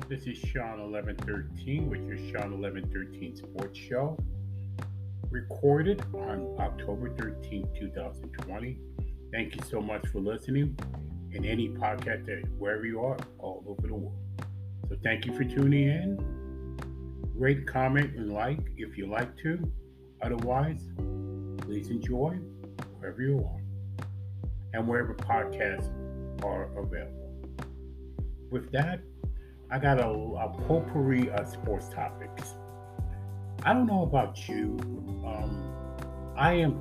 This is Shawn 1113 with your Shawn 1113 Sports Show, recorded on October 13th, 2020. Thank you so much for listening in any podcast that wherever you are all over the world. So thank you for tuning in. Rate, comment, and like if you like to. Otherwise, please enjoy wherever you are and wherever podcasts are available. With that, I got a potpourri of sports topics. I don't know about you. I am,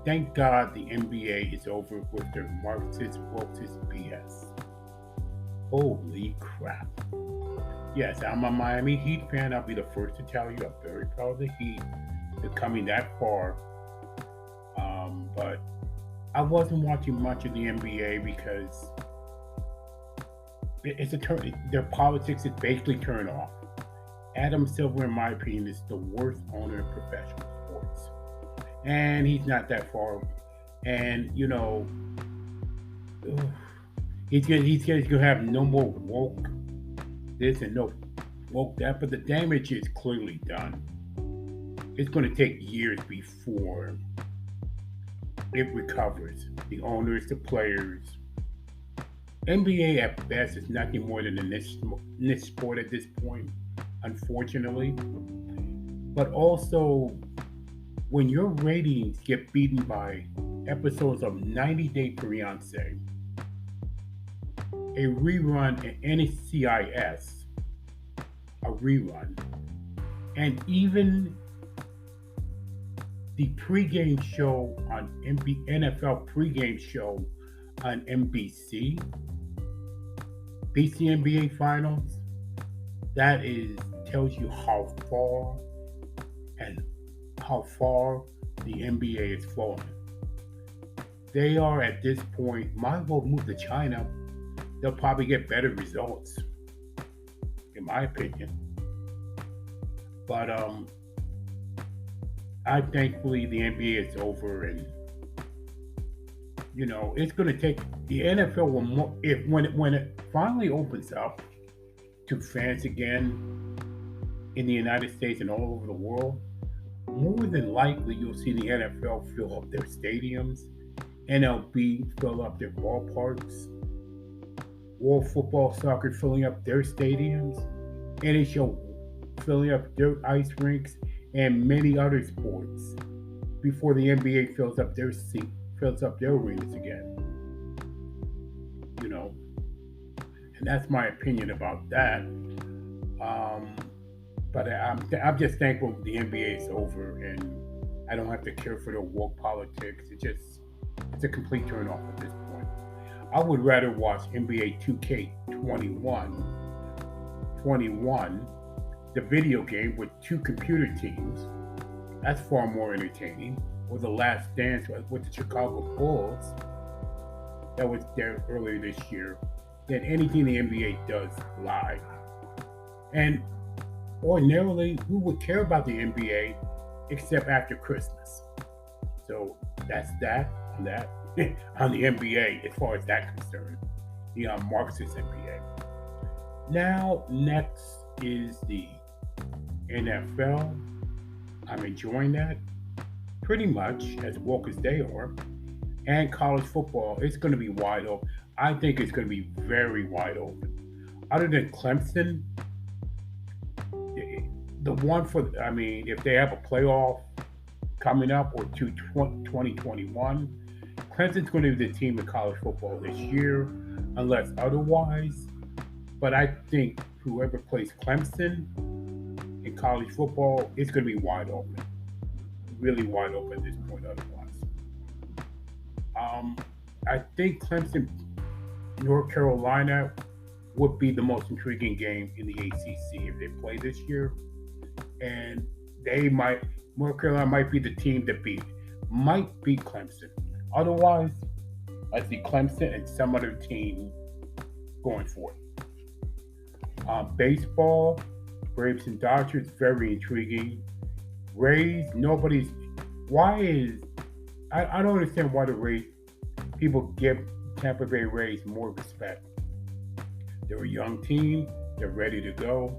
thank God the NBA is over with their Marxist, wokeist BS. Holy crap. Yes, I'm a Miami Heat fan. I'll be the first to tell you I'm very proud of the Heat for coming that far. But I wasn't watching much of the NBA because it's a turn. Their politics is basically turned off. Adam Silver, in my opinion, is the worst owner in professional sports, and he's not that far. And he's gonna have no more woke this and no woke that. But the damage is clearly done. It's going to take years before it recovers. The owners, the players. NBA at best is nothing more than a niche sport at this point, unfortunately. But also, when your ratings get beaten by episodes of 90 Day Fiancé, a rerun in NCIS, a rerun, and even the pregame show on NFL pregame show on NBC, BC NBA Finals, that is tells you how far the NBA is falling. They are at this point, might as well move to China. They'll probably get better results, in my opinion. But I thankfully the NBA is over, and it's going to take the NFL will more if when it finally opens up to fans again in the United States and all over the world. More than likely, you'll see the NFL fill up their stadiums, MLB fill up their ballparks, World Football Soccer filling up their stadiums, NHL filling up their ice rinks, and many other sports before the NBA fills up their arenas again. And that's my opinion about that. But I'm just thankful the NBA is over and I don't have to care for the woke politics. It's a complete turn off at this point. I would rather watch NBA 2K21, the video game with two computer teams. That's far more entertaining. Or The Last Dance with the Chicago Bulls that was there earlier this year than anything the NBA does live. And ordinarily, who would care about the NBA except after Christmas? So that's that on that on the NBA as far as that concerned. The Marxist NBA. Now next is the NFL. I'm enjoying that pretty much as woke as they are. And college football, it's going to be wide open. I think it's going to be very wide open. Other than Clemson, the one if they have a playoff coming up or 2021, Clemson's going to be the team in college football this year, unless otherwise. But I think whoever plays Clemson in college football, it's going to be wide open. Really wide open at this point otherwise. I think Clemson, North Carolina would be the most intriguing game in the ACC if they play this year. And North Carolina might be the team that might beat Clemson. Otherwise, I see Clemson and some other team going for it. Baseball, Braves and Dodgers, very intriguing. Rays, I don't understand why the Rays, people give Tampa Bay Rays more respect. They're a young team. They're ready to go.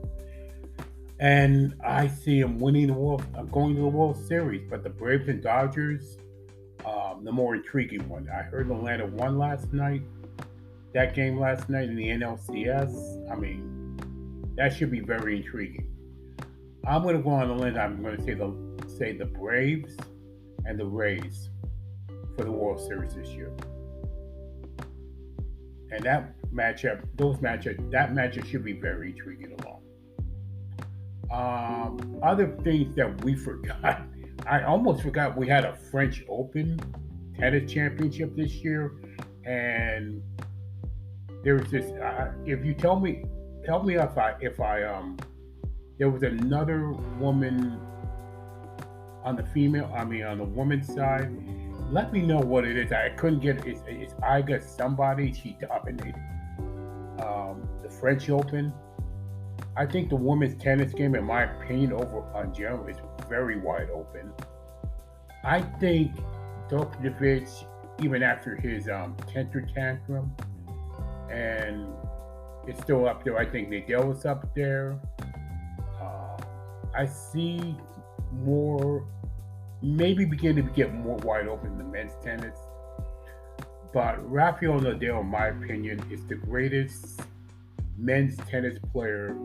And I see them winning the World, going to the World Series. But the Braves and Dodgers, the more intriguing one. I heard Atlanta won last night. That game last night in the NLCS. I mean, that should be very intriguing. I'm going to go on the limb. I'm going to say the Braves and the Rays for the World Series this year. And that matchup should be very intriguing along. Other things that we forgot. I almost forgot we had a French Open tennis championship this year, and there was this. If you help me if I there was another woman on the woman's side. Let me know what it is. I couldn't get it. It's Iga somebody. She dominated the French Open. I think the women's tennis game, in my opinion, over on general, is very wide open. I think Djokovic, even after his temper tantrum, and it's still up there. I think Nadal is up there. I see more, maybe beginning to get more wide open in the men's tennis. But Rafael Nadal, in my opinion, is the greatest men's tennis player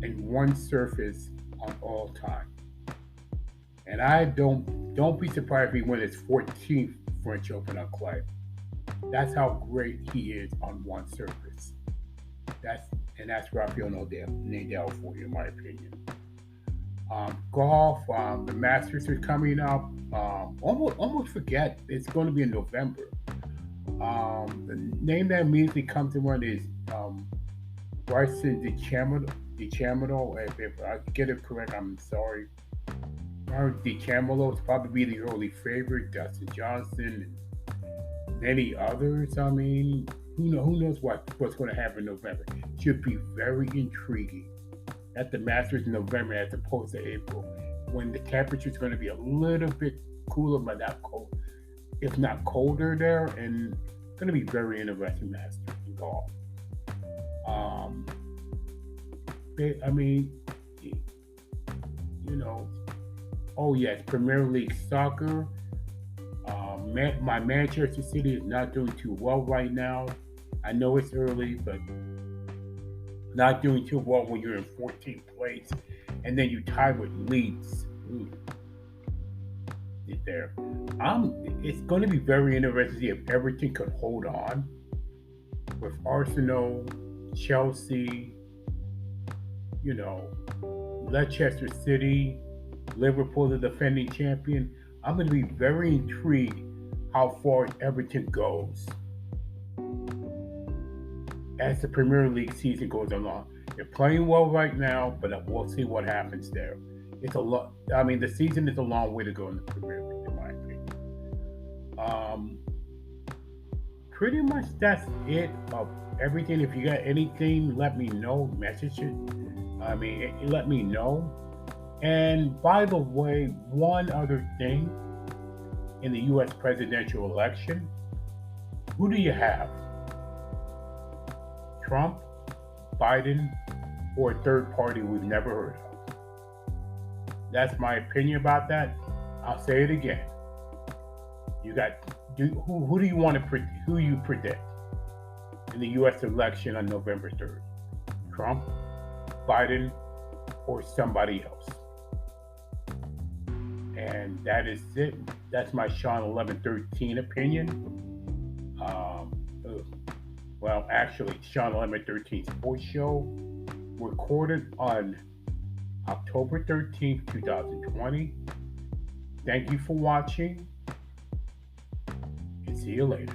in one surface on all time. And I don't be surprised if he wins his 14th French Open on clay. That's how great he is on one surface. That's Rafael Nadal for you, in my opinion. Golf, the Masters is coming up. Almost forget it's going to be in November. The name that immediately comes to mind is Bryson DeChambeau. If I get it correct, I'm sorry. DeChambeau is probably the early favorite. Dustin Johnson and many others. I mean, who knows what's going to happen in November? Should be very intriguing at the Masters in November as opposed to April, when the temperature is going to be a little bit cooler, but not cold, if not colder there, and it's going to be very interesting Masters in golf. I mean, oh yes, Premier League soccer. My Manchester City is not doing too well right now. I know it's early, but not doing too well when you're in 14th place, and then you tie with Leeds. There, it's going to be very interesting to see if everything could hold on with Arsenal, Chelsea, Leicester City, Liverpool, the defending champion. I'm going to be very intrigued how far Everton goes as the Premier League season goes along. They're playing well right now, but we'll see what happens there. It's a lot. I mean, the season is a long way to go in the Premier League, in my opinion. Pretty much that's it of everything. If you got anything, let me know. Message it. Let me know. And by the way, one other thing, in the U.S. presidential election, who do you have? Trump, Biden, or a third party we've never heard of? That's my opinion about that. I'll say it again. Who do you want to who you predict in the U.S. election on November 3rd? Trump, Biden, or somebody else? And that is it. That's my Shawn 1113 opinion. Well, actually, Shawn 1113 Sports Show, recorded on October 13th, 2020. Thank you for watching, and see you later.